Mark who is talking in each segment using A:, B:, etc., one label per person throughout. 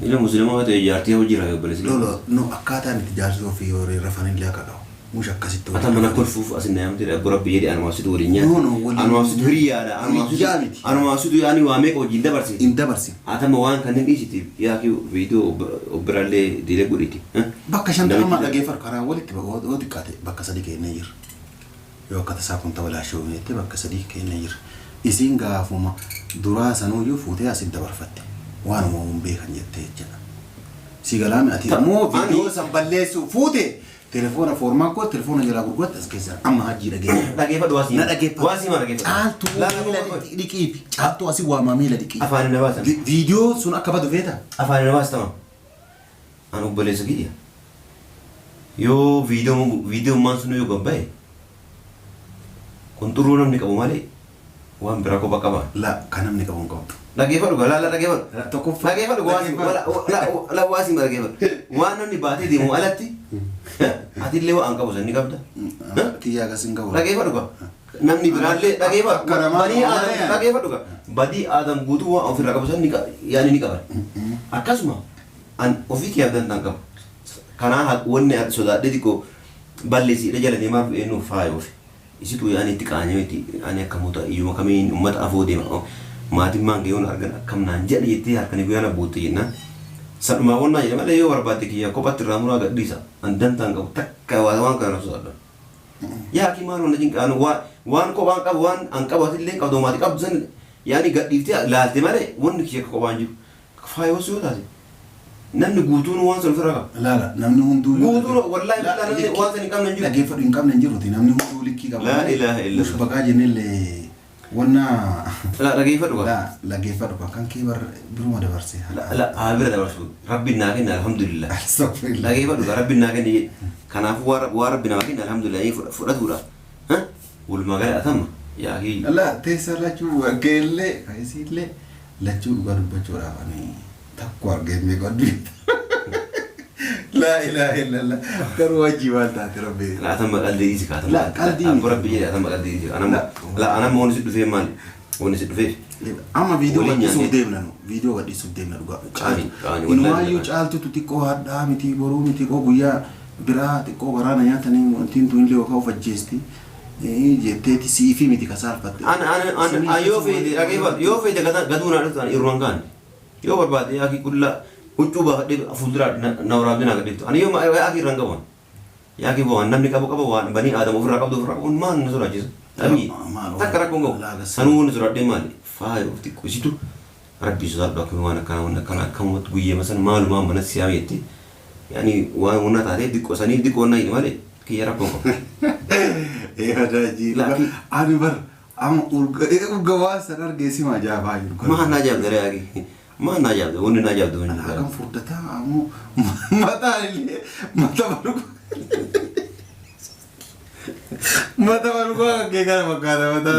A: إلا مسلم هو تجارتي هو جرا يبلس
B: لا نو أكاتا نتجارسو في وري رفان اللي أكاو مش أكاسيتو
A: أتمنى كل فوف أصلا يوم ترى برا بيجي أنا ما أصيد ورينيا أنا ما أصيد وريا أنا ما أصيد يعني وامك أو جندا برسي
B: إندا برسي
A: أتمنى وان كان نيجي تي يا كيو فيديو وبرالي ديله بوريتي
B: بكشان ده ما لقي فرق أنا ولد تبغى ودي كاتي بكساديك نير يو كاتا ساكون تبلا شو ميت بكساديك نير إسينغا فما دراسة نو يو فوتي أسيد دبرفتي وانا ما مبيخن يتجنا سيغلامي أتي مو فيديو سامبلسو فوتي تلفون فورما كو تلفون جلا غوت اسكيزا اما هاجي
A: لغي فدواسي واسي ما لغي
B: انتو لا ديكي انتو اسي وامامي لا ديكي
A: افان نواس
B: فيديو سن اكبد فيتا
A: افان نواس تمام انا بليس كيديا يو فيديو ما سنو يو غباي كنترولم نيكو مالي وان براكو بكبا
B: لا كانم نيكو كو
A: لغي فدو لا لغي فدو
B: لا توقف
A: لغي فدو واسي لا واسي ما لغي فدو وانا ني باتي دي مو الاتي ati lewa angka bosan ni kabda
B: tiya ka singa
A: lagi apa duga namni biralle lagi apa bani adam lagi apa duga badi adam gutu wa ofir ka bosan ni ka yani ni kabar akasuma an ofiki abdan tangkap kana hak wonne at soda dediko ballesi da jala ni ma enu fayo isi tu yani tikanya iti ani akamuta iyo kami ummat afode mati mangi on argan kam nan jadi iti harkani guyana buti na sama wonna ya mala yo warbati ki ya ko patira mura ga disa andan tanga takka wa wan ka rasul ya ki maro na jinka anu wan ko wan ka wan an ka watil len ka do mati ka bzan yani ga difti laalte male won ki ko banju fayo so da nan gutun wan so firaga
B: la namni hundu
A: gutun wallahi la wan san kam nan jiru
B: lagi fadin kam nan jiru namni hundu likki ka
A: la ilaha illa
B: allah bagaje ne le wana
A: la lagi fadu
B: la lagi fadu kan ki bar biruma da barse
A: la abira da barse rabbina kin alhamdulillah
B: astaghfirullah
A: lagi fadu rabbina kin kana fu wa rabbina kin alhamdulillah fudura ha wal magala atam ya hi
B: la tesala chu gelle kaisile la chu gar bachora ani takwa gemme godbi لا إله إلا الله كروا جيوان تاتي ربي
A: لا أتم قلدي إيش كاتم
B: لا قلدي
A: أبو ربي جي أتم قلدي إيش لا أنا ما ونسيت فيه مال ونسيت فيه
B: أما فيديو قد سوديمنا فيديو قد سوديمنا
A: كاني
B: إنه أيو جالتو تتكو هذا متي برو متي كو بيا برا تكو برانا يا تاني وانتين توين لي وكاو فجستي جتتي سي في متي كسار فت
A: أنا أيو في دي أكيد يو في دي كذا قدونا على تاني إيرانكان يو برباد يا أكيد كلها ucuba de afudra nawra bina gadito ani yoma aki rangawan yaki bo namni kabo wan bani adam ufra kabdo ufra un man sura jis ami takara kongo sanun sura de mali fa yufti kusitu rabbi sura do ko wana kana kamot guye masan malu ma mana siyameti yani wa una tare diko sani diko na mali ki yara kongo
B: ya daji ani bar am urga wasa nargesi ma jaba
A: ma na jab dare yaki ما نجاب وني نجاب دوني
B: كم فردتا عمو متى اللي متى بروك متى بروك كيكا مكانا متى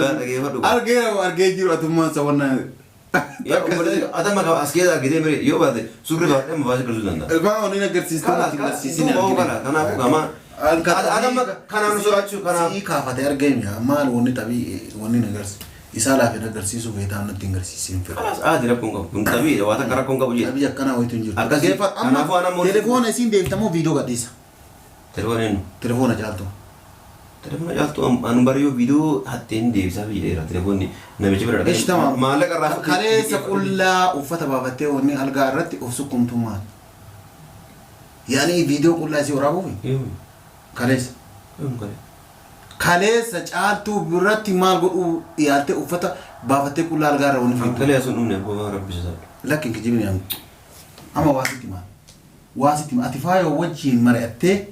B: أرجع جيرو أتوما سوانا
A: يا أدا ما أسكيدا كده مري يو بعد سكر بعد ما بعد كل زلنا
B: ما هو نينا كرسيستان
A: ما هو كلا كنا أبو كمان أدا ما كنا نسورة شو كنا
B: سي كافة أرجع يا مال وني تبي وني نجرس isala fe nagarsiisu beetaan natti garsiisin fe
A: خلاص عادي ركونكم كنت تبي وقت كركونكم بجي
B: تبي كنا ويتون جير
A: كيف أنا
B: تليفون اسين ديف تمو فيديو قديسا
A: تليفون
B: تليفون جالتو
A: تليفون جالتو أنا بريو فيديو حتى ديف سافي جيرا تليفوني نبي جبر
B: إيش تمام
A: ما لك الرافق
B: خليس كلها وفتح بابته وني الجارت وسكم تومان يعني فيديو كلها زي ورابوي خليس خليس جالتو براتي مال قو يالته وفتح بابته كلها الجار ونفيد
A: خليس أنوني بابا ربي سال
B: لكن كجيبني أما واسطي ما أتفاعل وجه مرأته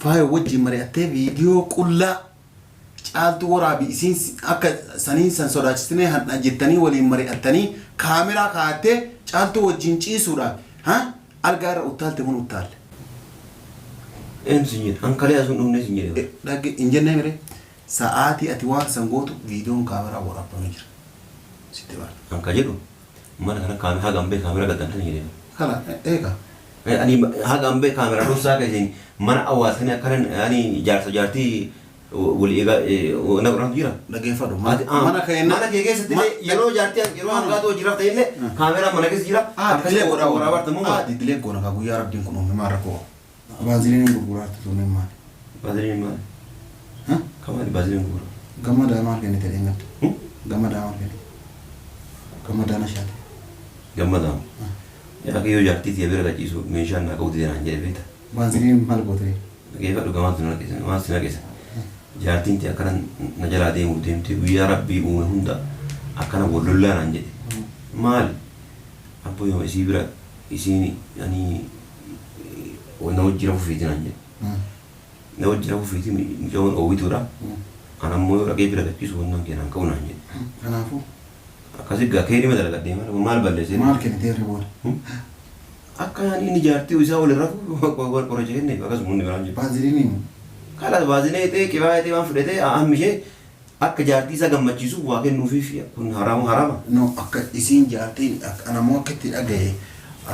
B: فاي وجه مرأته فيديو كلها جالتو ورابي سين أك سنين سنسوراتشتني هنجتني ولي مرأتني كاميرا كاته جالتو وجهنشي سورا ها الجار أوتال تمون أوتال
A: إنسيني أنكلي أزون أمني سيني
B: لكن إنجنة مري ساعاتي أتوار سنغوتو فيديو كاميرا ورا بمجر ستبار
A: أنكجيرو ما أنا كان هاجم بي كاميرا قدام تاني
B: خلا إيه
A: يعني هاجم بي كاميرا روسا كذين من أول ثانية كان يعني جارتي wali egaa na qoraan jira.
B: Dhaggeeffadhu.
A: Mana kee keessatti yeroo jaartii yeroo hangaatoo jiraaf ta'ellee kaameraa mana keessa jira.
B: Akkasii waraabarte moo maal? Didilee goona ka guyyaa rabbiin kun uume maal rakkoo? Baaziliin gurguraatti tuunee maal?
A: Baaziliin maal? Kamaali baaziliin gurgura?
B: Gammadaa maal kennite dheengadde? Gammadaa maal kennite? Gammadaa na shaate.
A: Gammadaa. Yaa yoo jaartii tiya bira gachiisu meeshaan naa qabuti jedhan jedhe beekta.
B: Baaziliin maal goote?
A: Dhaggeeffadhu gamaatu na keessa maal sina keessa. Jaartiin tiya akkana na jalaa deemuu deemte guyyaa rabbii uume hunda akkana wallolaa naan jedhe. Maali? Abbo yoo isii bira isiin yani na wajjira fufiiti naan jedhe. Na wajjira fufiiti mijoon oowwituudha. Anammoo yoo dhagee bira gachiisu wannan keenan qabu naan jedhe.
B: Kanaafuu?
A: Akkasii gaa kee dhima dalagadhee maal balleessee?
B: Maal kennitee riboodha?
A: Akka inni jaartii isaa wal irra qorachee kenne akkasuma hundi biraan jiru.
B: Baaziliin
A: Kalas baazinee ta'e kibaa ta'e waan fudhatee ammishee akka jaartii isaa gammachiisuuf waa kennuufiif kun harama.
B: No akka isiin jaartiin anammoo akka itti dhagaye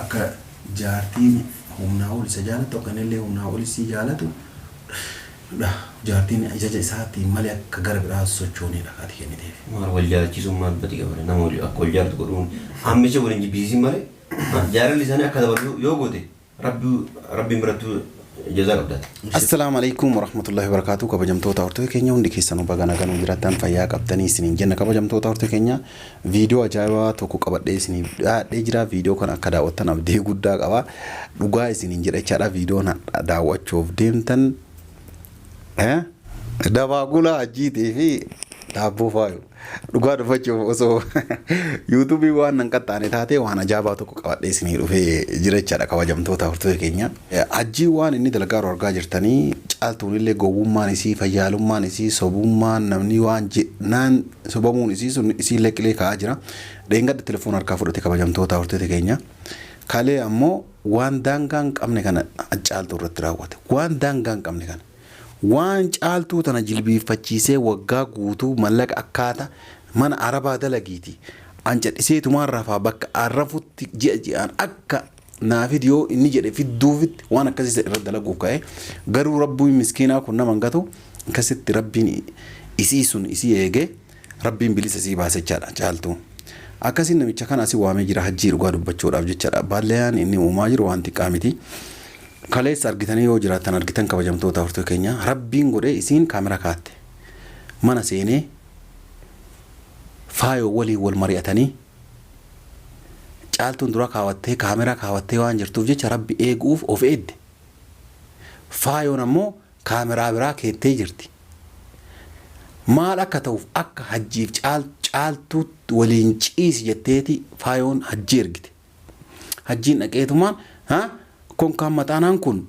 B: akka jaartiin humnaa ol isa jaalatu akka inni illee humnaa ol isii jaalatu jaartiin ajaja isaatiin malee akka gara biraa sochoonidha kaati kenniteef.
A: Maal wal jaalachiisuun maal bati qabare nama akka wal jaalatu godhuun ammishee waliin jibbisiisin malee jaalalli isaanii akka dabalu yoo goote rabbiin birattuu jazaa qabdaati.
B: Assalaamu alaikum warahmatullahi wabarakatuh. Kabajamtoota hortoo keenya hundi keessanuu baga nagaan jiraattan fayyaa qabdanii isiniin jenna. Kabajamtoota hortoo keenya viidiyoo ajaa'ibaa tokko qabadhee isiniif dhiyaadhee jira. Viidiyoo kana akka daawwattan abdii guddaa qaba. Dhugaa isiniin jedhachaadha viidiyoon daawwachuuf deemtan dabaaqula ajjiitii fi daabboo faayu. Dhugaa dubbachuuf osoo YouTube waan nan qaxxaane taate waan ajaa'ibaa tokko qabadhee isinii dhufee jirachaadha kabajamtoota hortoo keenya. Ajjii waan inni dalagaaru argaa jirtanii caaltuun illee gowwummaan isii fayyaalummaan isii sobummaan namni waan naan sobamuun isii sun isii leqilee ka'aa jira. Dheengadda telefoon harkaa fudhate kabajamtoota hortoo keenya. Kalee ammoo waan daangaan qabne kana caaltuu irratti raawwate. Waan daangaan qabne kana. Waan caaltuu tana jilbiiffachiisee waggaa guutuu mallaqa akkaata mana arabaa dalagiiti anjadhiseetumaan rafaa bakka arrafutti ji'aan akka naafidiyoo inni jedhe fidduufitti waan akkasii irratti dalaguuf ka'e garuu rabbiin miskiinaa kun nama hangatu akkasitti rabbiin isii sun isii eegee rabbiin bilisa isii baasechaadha caaltuu akkasiin namicha kana asii waamee jira hajjii dhugaa dubbachuudhaaf jechaadha baallayaan inni uumaa jiru waan xiqqaa miti. Kaleessa argitanii yoo jiraatan argitan kabajamtoota hortoo keenya rabbiin godhee isiin kaamera kaatte mana seenee faayoo walii wal mari'atanii caaltuun dura kaawwattee kaamera kaawwattee waan jirtuuf jecha rabbi eeguuf of eedde faayoon ammoo kaameraa biraa keettee jirti maal akka ta'uuf akka hajjiif caaltuu waliin ciisi jetteeti faayoon hajjii ergite hajjiin dhaqeetumaan kun kan mataanaan kun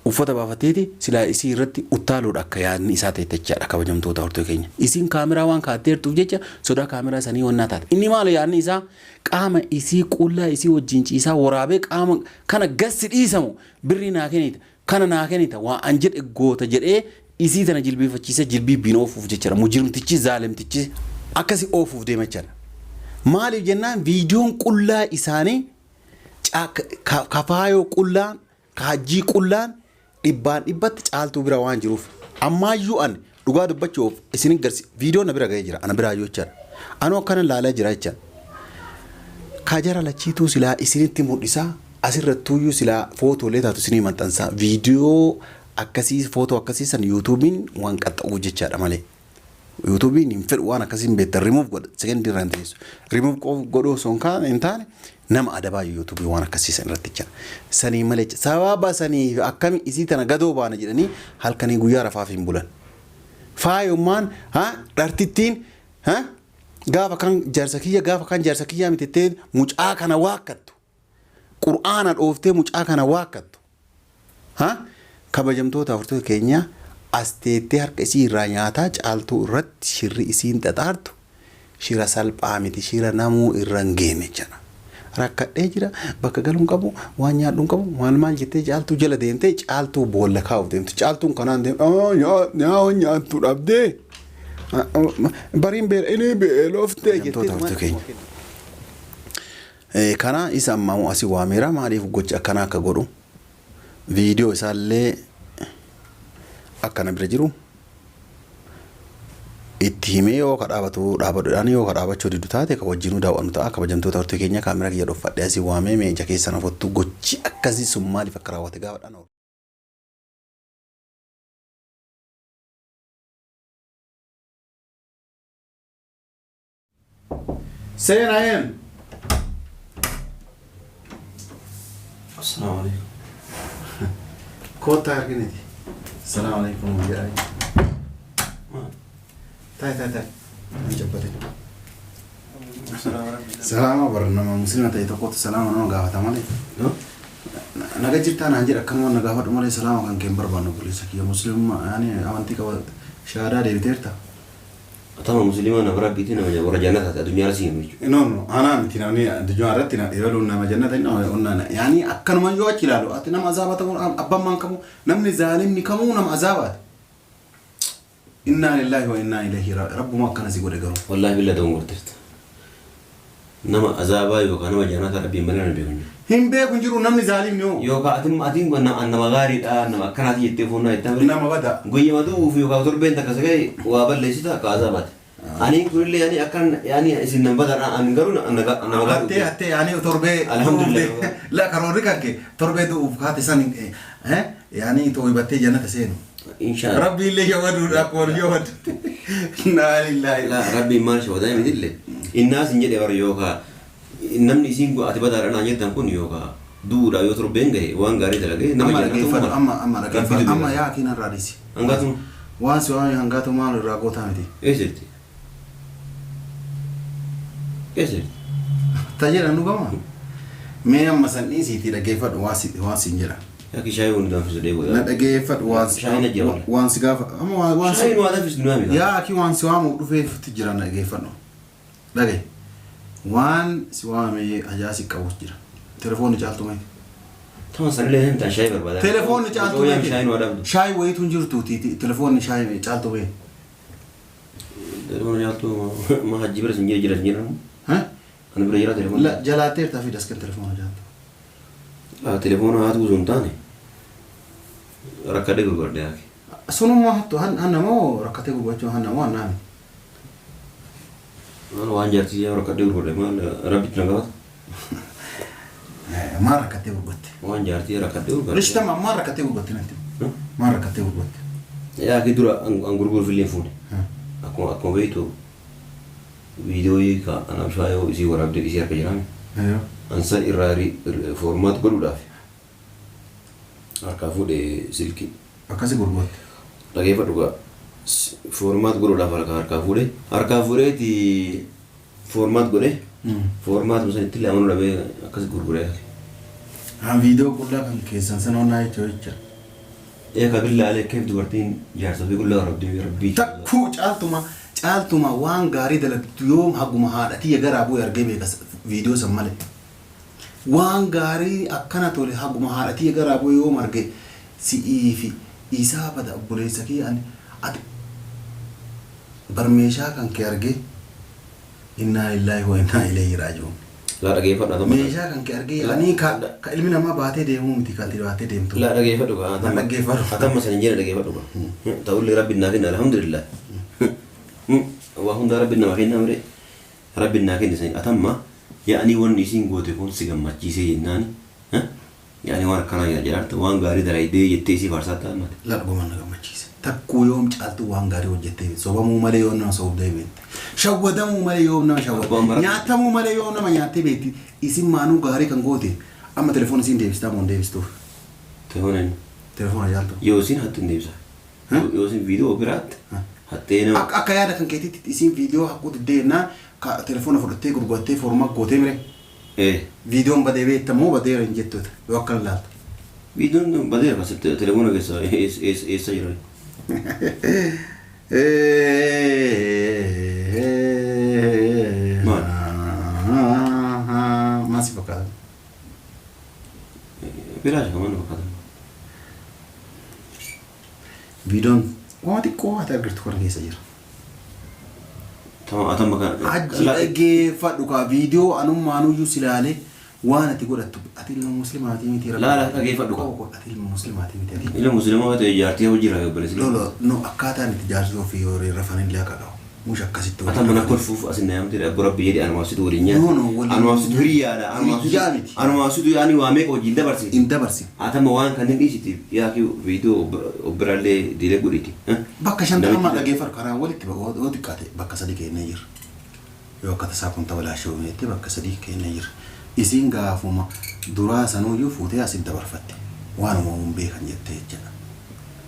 B: uffata baafateeti silaa isii irratti uttaaluudha akka yaadni isaa ta'echaadha kabajamtoota hortoo keenya. Isiin kaameraa waan kaatteertuuf jecha sodaa kaameraa sanii wannaa taate. Inni maal yaadni isaa qaama isii qullaa isii wajjin ciisaa waraabee qaama kana gassi dhiisamu birrii naa kennita kana naa kennita waan an jedhe goota jedhee isii tana jilbiifachiisa jilbiibbiin oofuuf jechaadha. Mujrimtichi zaalimtichi akkasii oofuuf deemachaadha. Maaliif jennaan viidiyoon qullaa isaanii kafaayoo qullaan kaajjii qullaan dhibbaan dhibbatti caaltuu bira waan jiruuf ammaayyuu an dhugaa dubbachuuf isin garsi viidiyoo na bira ga'ee jira ana biraa yoo jechaadha anoo akkana laalaa jira jechaadha kaajara lachiituu silaa isinitti mul'isaa asirrattuuyyuu silaa footoolee taatu isinii maxxansaa viidiyoo akkasii footoo akkasii san yuutuubiin waan qaxxa'uu jechaadha malee yuutuubiin hin fedhu waan akkasiin beektan rimuuf godha sekendi irraan teessu rimuuf godhuu osoo hin taane nama adabaa yuutuubii waan akkasiisan irratti jira sanii malee sababa sanii akkami isii tana gadoo baana jedhanii halkanii guyyaa rafaaf hin bulan faayummaan dhartittiin gaafa kan jaarsa kiyyaa mitettee mucaa kana waakkattu qur'aana dhooftee mucaa kana waakkattu kabajamtoota hortoo keenya asteettee harka isii irraa nyaataa caaltuu irratti shirri isiin xaxaartu shira salphaa miti shira namuu irra hin geeme jira. Rakkadhee jira bakka galuun qabu waan nyaadhuun qabu maal jettee caaltuu jala deemtee caaltuu boolla kaa'uuf deemtu caaltuun kanaan deemte nyaattu dhabdee bariin beela'inii beelooftee jettee kana isa ammaa asii waameera maaliif gocha akkana akka godhu viidiyoo isaallee akkana bira jiru itti himee yoo kadhaabatu dhaabadhaan yoo kadhaabachuu diddu taate ka wajjinuu daawwannu ta'a kabajamtoota hortii keenya kaameraa kiyya dhuunfadhee asii waamee meeshaa keessan afottu gochi akkasii sun maaliif akka raawwate gaafadhaan oolu. Seenaayeen.
A: Assalamu alaikum.
B: Kota arginiti. Assalamu alaikum jedhani. Tai. Jabate. Salama barnama muslima ta'e tokkotu salama nama gaafata malee. Naga jirtaa naan jedha akkanuma na gaafadhu malee salama kan keen barbaannu bulisa kiyya muslimummaa yaani amantii qaba shahaadaa deebiteerta.
A: Atama muslima na barabbiitii nama warra jannata addunyaa rasii himichu.
B: No anaa miti namni addunyaa irratti na dhiibaluun nama jannata inni onnaan yaani akkanuma yoo achi ilaalu ati nama azaaba ta'uu abbaan maan kamuu namni zaalimni kamuu nama azaabaati. Inna lillahi wa inna ilaihi raaji'uun rabbuma akkana si godhe garuu.
A: Wallahi billa ta'uu murteessa. Nama azaabaa yookaan nama jannata rabbiin malee na beekuun.
B: Hin beekun jiru namni zaalimni hoo.
A: Yookaan atiin nama gaariidha nama akkanaati jettee foonnaa jettaa.
B: Nama bada.
A: Guyyaa matuu yookaan torbeen takka sagee waa balleessita akka azaabaati. Ani kunillee yaani akkan yaani isin nan badana an garuu nama gaari.
B: Hattee yaani torbee.
A: Alhamdulillah.
B: La karoorri kanke torbee du'uuf kaate san yaani tooyibattee jannata seenu.
A: Inshallah.
B: Rabbi illee yawaduudha akka wal yawadu. Naa lillahi.
A: La rabbi maal shawadaa mitillee. Innaas hin jedhe warri yookaan namni isiin ati badaadha naan jettan kun yookaan duudha yoo torbeen gahe waan gaarii dalagee nama
B: jannatu amma dhaggeeffadhu amma yaa kiinan raadisi.
A: Hangaatu.
B: Waan si waan hangaatu maal irraa gootaa miti.
A: Eessatti.
B: Tajaajila nu gama. Mee amma san dhiisiitii dhaggeeffadhu waan siin jedha.
A: Yaki shaayii waan danfisu deebi'u.
B: Na dhaggeeffadhu waan si gaafa amma waan
A: shaayii waan danfisu nu haami.
B: Yaa ki waan si waamu dhufeetti jira na dhaggeeffadhu. Dhagee. Waan si waamee ajaa'isi qabu jira. Telefoonni caaltu mee.
A: Tama sanillee himtaan shaayii barbaada.
B: Telefoonni caaltu mee.
A: Shaayii nu adabdu.
B: Shaayii wayitu hin jirtu telefoonni shaayii caaltu mee.
A: Telefoonni caaltu ma hajji bira sin jira sin Ani bira jira telefoonni.
B: La jalaattee tafi daskan telefoona jaaltu.
A: Telefoona haatu sun taane. Rakkadee gurgurdee yaaki.
B: Sunummaa hattu hanna moo rakkatee gurgurachuu hanna moo hannaami.
A: Waan jaartii yaa rakkadee gurgurdee maal rabbitti na gaafata.
B: Maal rakkatee gurgurte.
A: Waan jaartii rakkadee gurgurdee.
B: Rishtama maal rakkatee gurgurte nanti. Maal rakkatee gurgurte.
A: Yaaki dura an gurgur filleen fuune. Akkuma beektu viidiyoo ka anam shaayoo isii waraabdee isii harka jiraame. Ansan irraa formaat godhuudhaaf. Harkaa fuudhee silkii.
B: Akkasii gurgurte.
A: Dhaggeeffadhu gaa formaat godhuudhaaf harkaa fuudheeti formaat godhee formaat musanitti illee amanuu dhabee akkasii gurguree.
B: Viidiyoo qullaa kan keessan sana onnaa jecha.
A: Eeka billaalee keef dubartiin jaarsa fi qullaa rabbii.
B: Takkuu caaltuma waan gaarii dalagdu yoo haguma haadhatii garaa bu'ee argee beekas viidiyoo san malee. Waan gaarii akkana tole haguma haadhatii garaa bu'ee yoo marge si'ii fi isaa bada obboleessa kee ani ati barmeeshaa kan kee argee inna lillahi wa inna ilaihi raaji'uun.
A: La dhaggeeffadhu.
B: Meeshaa kan kee argee ani ka ilmi namaa baatee deemuu miti kan baatee deemtu.
A: La dhaggeeffadhu gaa.
B: Dhaggeeffadhu.
A: Atamma san jira dhaggeeffadhu gaa. Ta'ullee rabbi naa kenna alhamdulillah. Waa hunda rabbi nama kenna mire rabbi naa kenna san atamma yaani wanni isiin goote kun si gammachiisee jennaan. Yaani waan akkanaa jedharta waan gaarii dalaydee jettee isii faarsaa ta'amate.
B: La dhuguma na gammachiise. Takkuu yoom caaltu waan gaarii hojjettee sobamuu malee yoo nama sobdee beekte. Shawwadamuu malee yoo nama shawwade. Nyaatamuu malee yoo nama nyaattee beekti. Isin maanuu gaarii kan goote amma telefoon isin deebistaa moo deebistuuf? Telefoona jaaltu.
A: Yoo isin hattu hin deebisa. Yoo isin viidiyoo biraatti hattee nama.
B: Akka yaada kan keetiitti isin viidiyoo hakkuu deddeennaa telefoona fudhattee gurgurattee formaa gootee mire. Viidiyoon badee beektamoo badeera hin jettuuta yoo akkana laaltu.
A: Viidiyoon badeera keessatti telefoona keessa eessa jira?
B: Maal si fakkaata?
A: Biraasha kamaan fakkaata.
B: Viidiyoon waan xiqqoo ati argirtu kana keessa jira.
A: Atamma kana.
B: Aji dhaggeeffadhu kaa viidiyoo anumaanuyyuu silaalee waan ati godhattu ati ilma muslimaatii miti.
A: Laala dhaggeeffadhu kaa.
B: Ati ilma muslimaatii miti.
A: Ilma muslimaa ta'e jaartii hojii irraa gabbalees.
B: No akkaataan itti jaartii ofii yoo rafan illee akka qabu. مش أكاسيت
A: أتا من أكل فوف أصلا يوم ترى برا بيجي أنا ما أصيد ورينيا أنا ما أصيد وريا أنا ما أصيد يعني وامك وجيندا برسي
B: إندا برسي
A: أتا موان كان نيجي تي يا كيو فيديو برالي ديله بريتي
B: بكشان ده ما لقي فرق أنا ولي تبغى ودي كاتي بكسادي كينير يو كاتا ساكون تبلا شو ميتي بكسادي كينير إسينغا فما دراسة نوجو فوتي أسيد برفتي وأنا ما مبيخن يتجا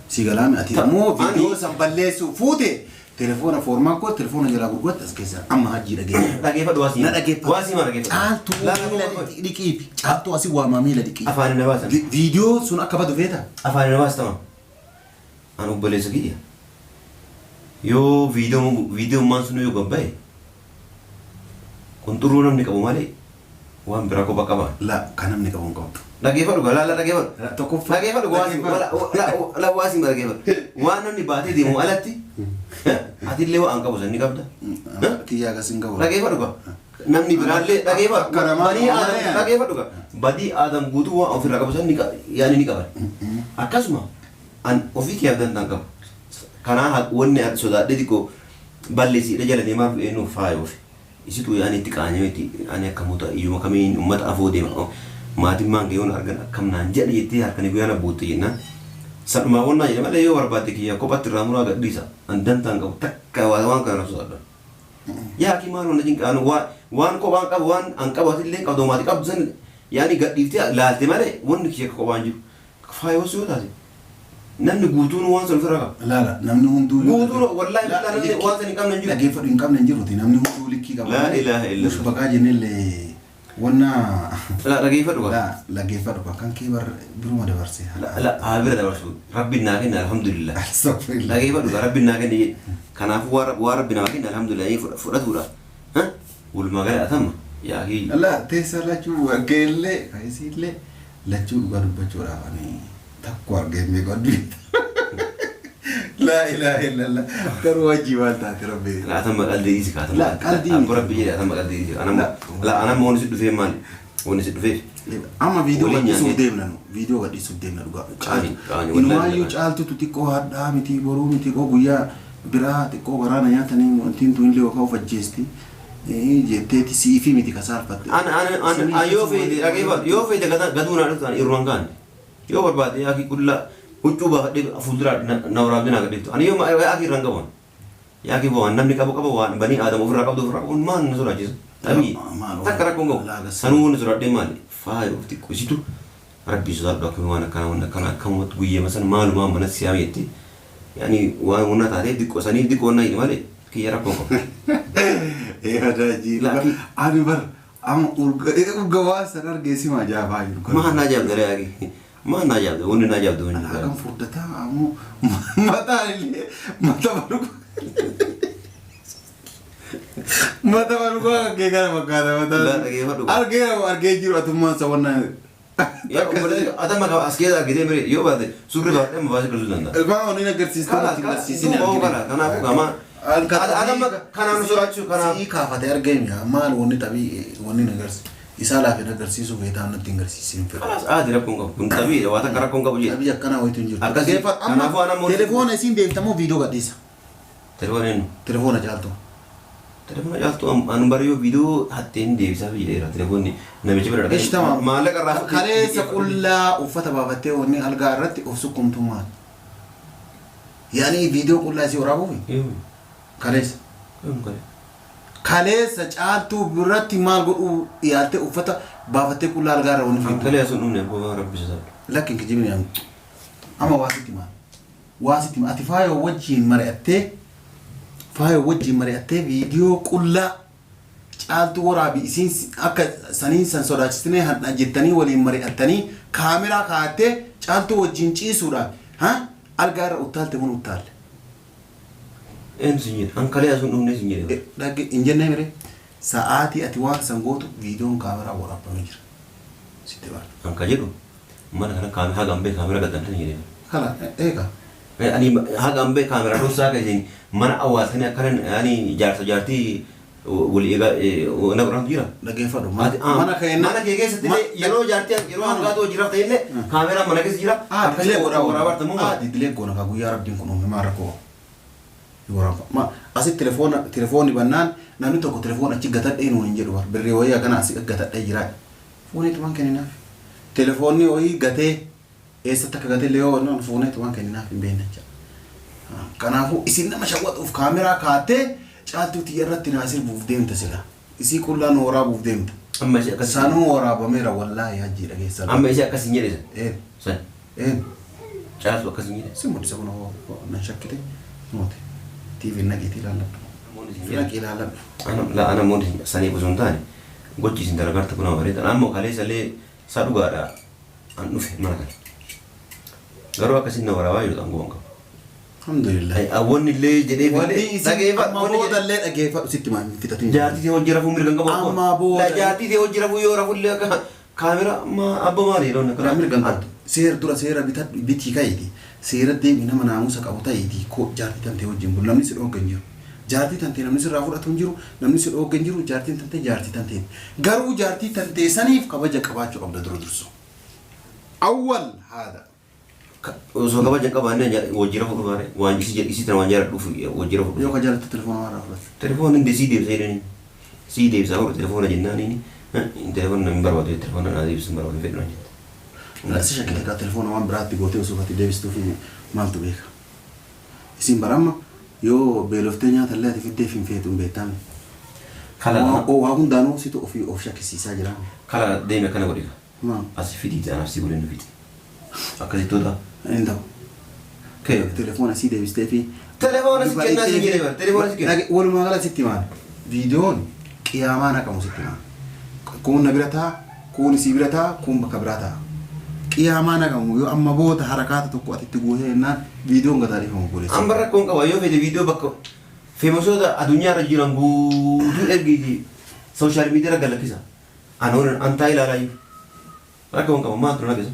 B: سيغلامي أتي مو فيديو سبلسو فوتي تلفون فورما كو تلفون جلا غوت اسكيسا اما هاجي
A: دغه فدواسي واسي ما دغه
B: قالتو لا ديكيبي قالتو اسي وامامي لا ديكي
A: افان نواس
B: فيديو سن اكبد فيتا
A: افان نواس تمام انا بليس كيديا يو فيديو ما سنو يو غباي كنترو نم نكبو مالي وان براكو بكبا لا
B: كانم نكبو غب
A: دغه فدو لا دغه
B: لا تكف
A: دغه فدو واسي لا واسي ما دغه وانا ني باتي دي مو الاتي ati lewa angka bosan ni kabda
B: kiya ka singawa
A: lagi apa duga namni biralle lagi apa lagi apa duga badi adam gudu wa ofir lagi bosan ni yani ni kabar akasuma an ofiki abdan tangkap karena hak wonne at soda dediko balle si dajala ni ma enu fayo isi tu yani tikanya meti ani kamuta iyo makami ummat afode mati mangi on argan kam nan jadi ti harkani guyana butina sama wonna ya mala yo warbati ki ko patira mura ga disa andan tangga takka wan ka rasul ya ki maro na jing anu wan ko wan ka wan angka watil len ka do mati kab zan yani ga difti la te male won ki ko wanju fa yo so dadi nan ni gutu no wan sol fara
B: la nan ni hundu
A: gutu wallahi la nan wan san kam nan jiru
B: lagi fa din kam nan jiru nan ni hundu likki ga
A: la ilaha illa
B: mush bagaje ne le wonna
A: la lagi fa duga
B: la lagi fa duga kan kibar biruma da barse
A: la abira da barsu rabbina kin alhamdulillah
B: astaghfirullah
A: lagi fa duga rabbina kin kana fu wa rabbina kin alhamdulillah fudatura ha wal magala atamma ya hi
B: la tesala chu gelle kaisile la chu duga dubba chura ani takwa game godbi لا إله إلا الله كروجي والتا ربي
A: لا أتم قلدي إيش كاتم
B: لا قلدي
A: ربي جل أتم قلدي إيش أنا لا أنا ما ونسيت في مالي ونسيت في
B: أما فيديو قد يسوديمنا فيديو قد يسوديمنا لقى إنه ما يجعل تتيكو هذا متي برو متي كو غيا برا تكو غرانا يا تاني أنتين توين لي وكاو فجستي جتتي سي في متي كسار فت
A: أنا يوفي دي أكيد يوفي دي كذا قدونا أرتان إيرانغان يوفر بعد يا أخي كل ucuba de afudra nawra bina gadito ani yoma aki rangawon yaki bo namni kabo wan bani adam ufra kabo man sura jis tabi takara kongo sanu sura de mali fa yufti kusitu rabbi zar dokum wana kana kamot guye masan maluma mana siyameti yani wa wona tare diko sani diko na mali ki yara kongo
B: hada ji ani bar am urga wa sanar gesi ma jaba yur
A: ma na jab dare yaki ما نجاب ده وني نجاب ده وني
B: أنا كم فردتا عمو ماذا اللي ماذا بروك ماذا بروك كي كذا مكذا ماذا
A: لا كيف بروك
B: أرجع جيرو أتوما سوانا
A: يا أدا ما كان أسكيد أكيد مري يو بعد سوبر بعد ما بس كل زلنا
B: ما هو نينا كرسيستم
A: كرسيستم هو كلا كنا أبو كمان أدا ما كان أنا سورة شو كنا
B: سي كافة أرجع يا ما وني تبي وني نكرس isala fena garsiisu beetaan natti garsiisin fedha
A: خلاص عادي ربكم كن تبي لو أتكرركم قبل
B: tabii akkana waytu hin jirtu
A: akkasii kanaafuu ana mootii
B: telefoona isin beektamoo viidiyoo gadhiisa
A: telefooniin
B: telefoona jaaltu
A: telefoona jaaltu an bariyo viidiyoo hatteen deebisaa biyyeera telefoonni namichi bira
B: Eesh tamam
A: maallaqa irraa
B: kaleessa qullaa uffata baafattee wanni algaa irratti of sukkumtummaan yaani viidiyoo qullaa isii waraabuufi kaleessa kaleessa caaltuu biratti maal godhu dhiyaattee uffata baafattee qullaa algaa irra wanni
A: fiitu kaleessa dhumne booda rabbisaa
B: lakkin kijibni ama waasitti maal ati faayoo wajjiin mari'attee viidiyoo qullaa caaltuu waraabi isiin akka saniin san sodaachisnee hadha jettanii waliin mari'attanii kaameraa kaattee caaltuu wajjiin ciisuudhaan algaa irra uttaalte mun uttaalle
A: ensinye ankale asun dhumne sinye
B: dhagge injenne mire sa'aatii ati waan san gootu viidiyoon kaameraa waraabamee jira sitte baal
A: anka jedhu mana kana hagambe kaamera gaddan jedhe
B: kala eega
A: ani hagambe kaamera dhusaa kajin mana awaasani akkan ani jaartii wali ega na quran jira
B: dhageeffadhu mana
A: keessatti yeroo jaartii yeroo hangaatoo jiraaf ta'illee kaamera mana keessa jira
B: didilee goona ka guyyaa rabbiin kun uume maara koo waraaba ma asi telefoonni bannaan namni tokko telefoon achi gatadhee nuun hin jedhu bar birrii wayii akkana asi gatadhee jira fuuneetu waan kenninaaf telefoonni wayii gatee eessatti akka gatee leeyoo waan fuuneetu waan kenninaaf hin beekne jecha kanaafuu isin nama shawwaxuuf kaameraa kaattee caaltuutii irratti naasir buuf deemta sila isii qullaa nu waraabuuf deemta
A: amma ishee akkas
B: sanuu waraabameera wallaahi hajjii dhageessan
A: amma ishee akkas hin jedhe san caaltu akkas hin jedhe
B: si muddisa kun nan shakkite moote TV nageetii ilaalladhu naqii ilaalladhu
A: ana moodi sanii osoo hin taane gochi isin dalagarta kun bareeda ammoo kaleessallee isaa dhugaadha an dhufe mana kana garuu akkasiin na waraabaa jiru xangoon qabu
B: alhamdulillah
A: awwanni illee jedhee
B: amma boodallee dhageeffadhu sitti maan fixatiin
A: jaartii hojii rafuu mirgan qabu
B: amma booda
A: la jaartii hojii rafuu yoo rafullee akka kaamera ma abba maali loon
B: kana mirgan qabu seera dura seera bitii kaayiti seera deemi nama naamusa qabu ta'eeti ko jaartii tante wajjin bulu namni si dhoogan jiru jaartii tante namni sirraa fudhatu hin jiru namni si dhoogan jiru jaartiin tante jaartii tante garuu jaartii tante saniif kabaja qabaachuu qabda dura dursu awwal haada
A: osoo kabaja qabaannee wajjira fudhu waan isi tana waan jaaladhuuf wajjira fudhu
B: yoo ka jaalatti telefoona waan raafudhatu
A: telefoon hindi sii deebisa jedhanii sii deebisaa fudhu telefoona jennaaniini telefoon namni barbaadu telefoona naa deebisu hin barbaadu fedhu jette
B: Nasi shakkii ka telefoona waan biraatti gootee osoo ati deebistuu fi maaltu beeka isin baramma yoo beeloftee nyaata illee ati fiddee fi hin feetu hin beektame waa hundaanuu situ of shakkisiisaa jira
A: kala deeme kana godhika as fidiiti anaaf si godhin fiti akkasittoota
B: hin ta'u telefoona sii deebistee fi
A: telefoona si kennaa si jedhee bara telefoona si kennaa
B: walumaa gala sitti maal viidiyoon qiyaamaa naqamu sitti maal kun na bira ta'a kun si bira ta'a kun bakka biraa ta'a qiyaamaa naqamu yoo amma booda harakaata tokko atitti guutee jennaan viidiyoon gataadhiifamu godhe
A: amma rakkoon qaba yoo fedhe viidiyoo bakka feemasoota addunyaarra jiran guutuu ergiiti sooshaal miidiyaa galakkisa anoon antaa ilaalaa jiru rakkoon qaba maal tura naqisa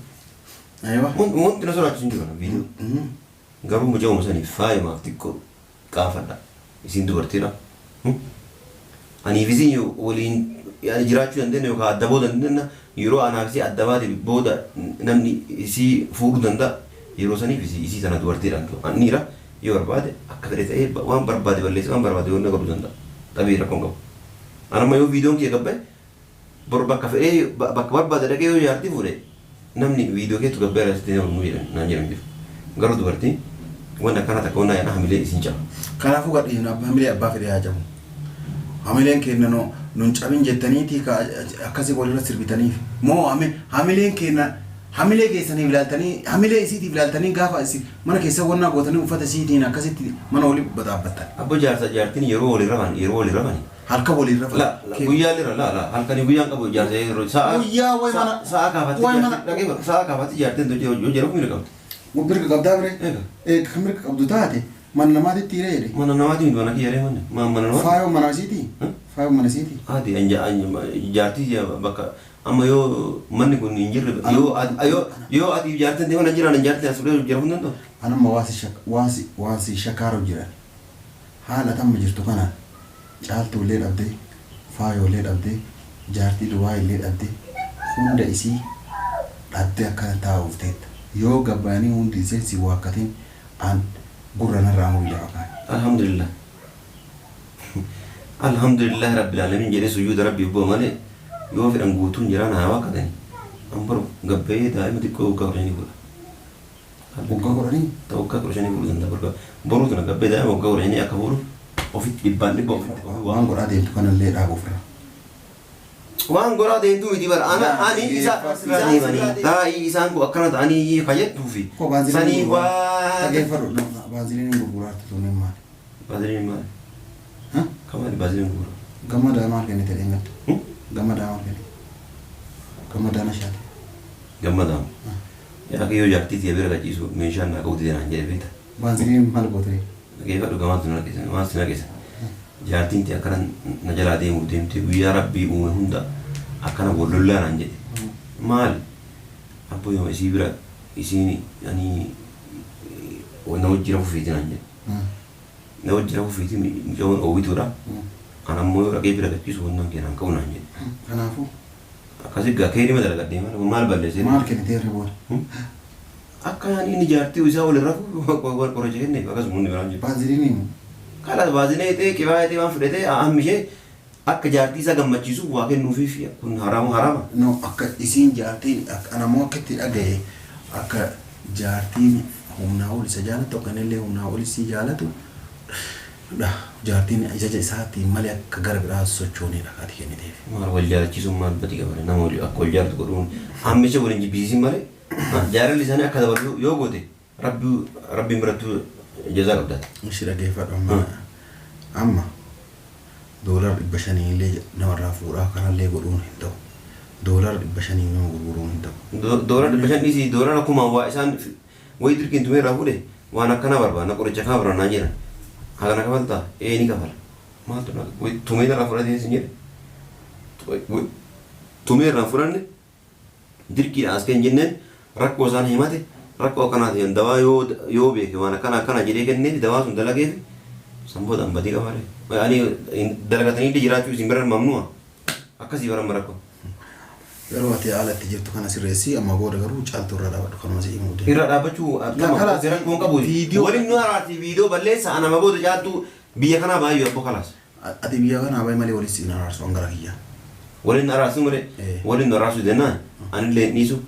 A: wanti na sodaachisu hin jiru viidiyoo garuu mucaa saniif faayimaaf xiqqoo qaafadha isin dubartiidha aniif isin waliin jiraachuu dandeenya yookaan adda booda dandeenya yeroo anaaf isii adda baate booda namni isii fuudhuu danda'a yeroo saniif isii sana dubartiidhaan anniira yoo barbaade akka fedhe ta'ee waan barbaade balleessa waan barbaade yoo godhuu danda'a tabii rakkoon qabu anamma yoo viidiyoon kee gabbaa'e bor bakka fedhee bakka barbaade dhaqee yoo jaartii fuudhe namni viidiyoo keetu gabbaa'e asitee naan jedhan jiru garuu dubartiin wanda kana takka wanda yana hamilee isin caba
B: kanaafuu gadhiin hamilee abbaa fedhee haa jamu hamileen kenna nun cabin jettaniiti akkasii walirra sirbitaniif moo hamileen kenna hamilee keessaniif ilaaltanii hamilee isiitiif ilaaltanii gaafa isin mana keessa wannaa gootanii uffata isiitiin akkasitti mana walii bataabbattan
A: abbo jaartiin yeroo walii rabani
B: halka walii rafa
A: la guyyaa lira la halkanii guyyaan qabu jaarsa yeroo
B: guyyaa way mana
A: sa'a kaafatti jaartiin yoo jedhamu mira qabdi
B: Mirga qabdaa bire kan mirga qabdu taate mana namaatitti hiree jedhe
A: mana namaati miti mana kiyyalee mana namaati
B: faayoo mana isiiti faayoo mana isiiti
A: ati jaartii bakka amma yoo manni kun hin jirre yoo ati jaartiin deeman jiraan jaartii as fudhee jira hundaan ta'u
B: anamma waasi shakaaroo jiran haala tamma jirtu kana caaltuu illee dhabdee faayoo illee dhabdee jaartii duwwaa illee dhabdee hunda isii dhabdee akkana taa'uuf teetta yoo gabbaanii hundi iseensi waakkatiin an gurra narraa mul'ee qaban
A: alhamdulillah alhamdulillah rabbil alamin jedhee sujuuda rabbii boo malee yoo fedhan guutuun jiraan haa waakkatani an baru gabbee daa'ima xiqqoo waggaa 10 godha
B: waggaa 10
A: ta'u waggaa 10 godhu danda'a boruu tana gabbee daa'ima waggaa 10 akka fuudhu ofitti dhibbaan dhibba ofitti
B: waan godhaa deemtu kanallee dhaabuuf irra
A: waan goraa deemtuu miti bara ani isaan akkana ta'anii fayyaduu fi sanii waa
B: dhageeffadhu baaziliiniin gurguraartu tunneen maali
A: baaziliiniin maali kamaali baaziliiniin gurgura
B: gammadaa maal kennite dheengaddu gammadaa maal kennite gammadaa na shaate
A: gammadaa yaa kiyyoo jaartiiti ya bira gachiisu meeshaan naa qabuti naan jedhe beekta
B: baaziliiniin maal goote
A: dhageeffadhu gamaatu na keessa maal na keessa jaartiin ti akkana na jalaa deemu deemte guyyaa rabbii uume hunda akkana wallolaa naan jedhe maali abbo yoo isii bira isiin ani na wajjira fufiiti naan jedhe na wajjira fufiiti mucaawwan oowwituudha anammoo yoo dhaqee bira gachiisu wannaan keenan qabu naan jedhe
B: kanaafuu
A: akkasi gaa kee nima dalagadhee maal balleessee
B: maal kennitee irra booda
A: akka inni jaartii isaa wal irra qorachee kenne akkasuma hundi biraan jedhe
B: baaziliiniin
A: Kalas baazinee ta'e qibaa ta'e waan fudhatee ammishee akka jaartii isaa gammachiisuuf waa kennuufiif kun harama.
B: No akka isiin jaartiin akka namoo akka itti dhagaye akka jaartiin humnaa ol isa jaalatu kanallee humnaa ol si jaalatu jaartiin ajaja isaatiin malee akka gara biraa sochoonidha kaati kenniteef.
A: Maal wal jaalachiisuun maal badii qabane nama wali akka wal jaalatu godhuun ammisha waliin jibbisiisin malee jaalalli isaanii akka dabalu yoo goote rabbiin birattuu jazaa qabdaati.
B: Ishi dhageeffadhu amma doolar 500 illee namarraa fuudhaa kanallee godhuun hin ta'u. Doolar 500 nama gurguruun hin ta'u.
A: Doolar 500 dhiisii doolar akkuma waa isaan wayii dirqiin tumee irraa fuudhe waan akkana barbaadna qoricha kaa barannaa jiran. Hagana kafaltaa ni kafala. Maaltu tumee irraa fudhatee isin jedhe. Tumee irraa fudhanne dirqiidhaan as kan jenneen rakkoo isaan himate rakkoo akkanaati dawaa yoo beeke waan akkana jedhee kenneef dawaa sun dalageef sanboodhaan badii qabaale. Ani dalagatanii jiraachuu isin biran mamnu'a. Akkasii baran rakkoo.
B: Yeroo ati alatti jirtu kana sirreessi amma booda garuu caaltuu irra dhaabadhu kanuma si himu.
A: Irra dhaabachuu akkama seeran kun qabu. Waliin nu haraati viidiyoo balleessa anama booda caaltuu biyya kanaa baay'ee abbo kalaas.
B: Ati biyya kanaa baay'ee malee waliin si haraarsu hangara kiyyaa.
A: Waliin haraarsu malee waliin haraarsu dennaan anillee dhiisu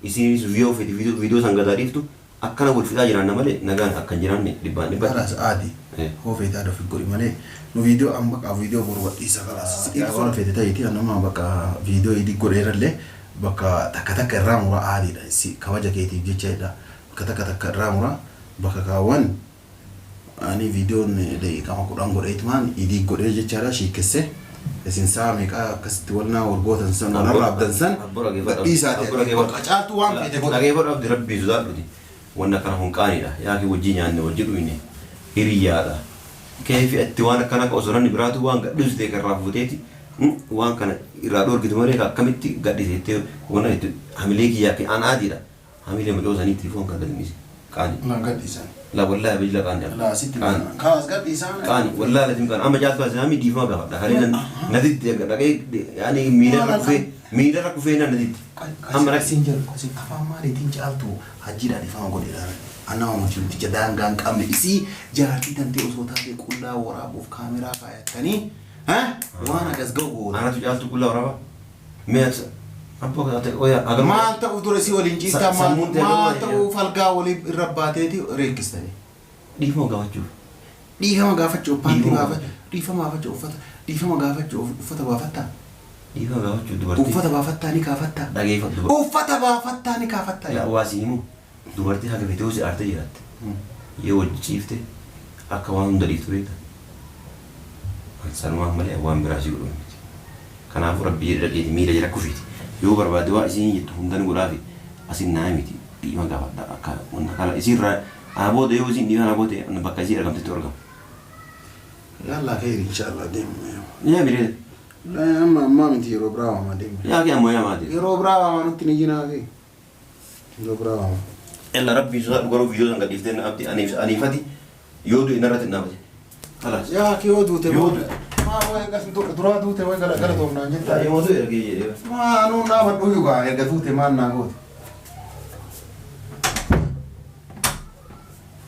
A: isinis viidiyoo san gadaadhiiftu akkana wal fixaa jiraanna malee nagaan akkan jiraanne dhibbaan dhibba.
B: Kalaas aadi hoofeetaa dofi godhi malee nu viidiyoo amma bakka viidiyoo borbadhiisa kalaas. Waan feete ta'eeti nama bakka viidiyoo idi godheerallee bakka takka irraa mura aadiidha. Si kabaja keetiif jechaadha. Bakka takka irraa mura bakka kaawwan ani viidiyoon daqiiqaa 10 godheetumaan idi godhee jechaadha shiikesse. Isin saa meeqa akkasitti walnaa wargootan san walirraa abdan san dhiisaati. Bakka caaltuu waan feete godhe.
A: Dhageeffadhu abdi rabbii sodaadhuti. Wanna kana hunqaanidha. Yaaki wajjii nyaanne wajji dhuyne hiriyaadha. Keefi itti waan akkana ka osoranni biraatu waan gadhiistee karraa fuuteeti waan kana irraa dhoorgitu malee akkamitti gadhiisettee wanna itti hamilee kiyyaa fi aan aadiidha. Hamilee macoo saniitti foon kan gadhiise. Qaani.
B: Lan gadhiisan.
A: La wallahi bijla qaani.
B: La sitti kaas gadhiisan.
A: Qaani wallahi latim qaani amma jaaltu asii hami diifama gaafadha. Haliinan naditti dhaqee yaani miila rakkufee na naditti.
B: Amma raksin jiru kosi afaan maaliitiin caaltu hajjiidhaan ifama godheedhaan. Anna mutumticha daangaan qabne isii jaartii tantee osoo taatee qullaa waraabuuf kaameraa kaayattanii waan agas ga'u
A: anatu caaltu qullaa waraabaa meeqa abbo kaate oya agar
B: maal ta'u dura si waliin ciistaa maal ta'u falgaa walii irra baateeti reekkistanii
A: dhiifama gaafachuuf
B: dhiifama gaafachuuf paantii baafachuu dhiifama gaafachuuf uffata baafattaa
A: dhiifama gaafachuuf dubartii
B: uffata baafattaa ni kaafattaa
A: dhageeffatu
B: uffata baafattaa ni kaafattaa
A: yaa waasii himu dubartii haga fitee hosi aartee jiraatte yoo wajji ciifte akka waan hunda dhiiftu beekta sanumaan malee waan biraa si godhu miti kanaafuu rabbii dhadheeti miila jala kufiiti yoo barbaade waa isin jettu hundan godhaafi asin naa miti dhiima gaafadha akka wanta kana isirraa abooda yoo isin dhiiman aboote bakka isii argamtetti argamu.
B: Yalla khair inshallah deemu.
A: Yaa biree.
B: Amma miti yeroo biraa waama deemu.
A: Yaa kee ammoo yaa maati.
B: Yeroo biraa waama nutti ni jinaa kee. Yeroo biraa waama.
A: Ella rabbii sodaa dhugaruu viidiyoo san gadhiiftee abdi aniifati yoo du'e narratti naafate. Kalaas.
B: Yaa kee yoo duute maa wayi gas duraa duute wayi gara toomnaan jettaa.
A: Yaa yoo du'e ergee jedhee.
B: Maa nuu naa badhuu yugaa erga duute maan naa goote.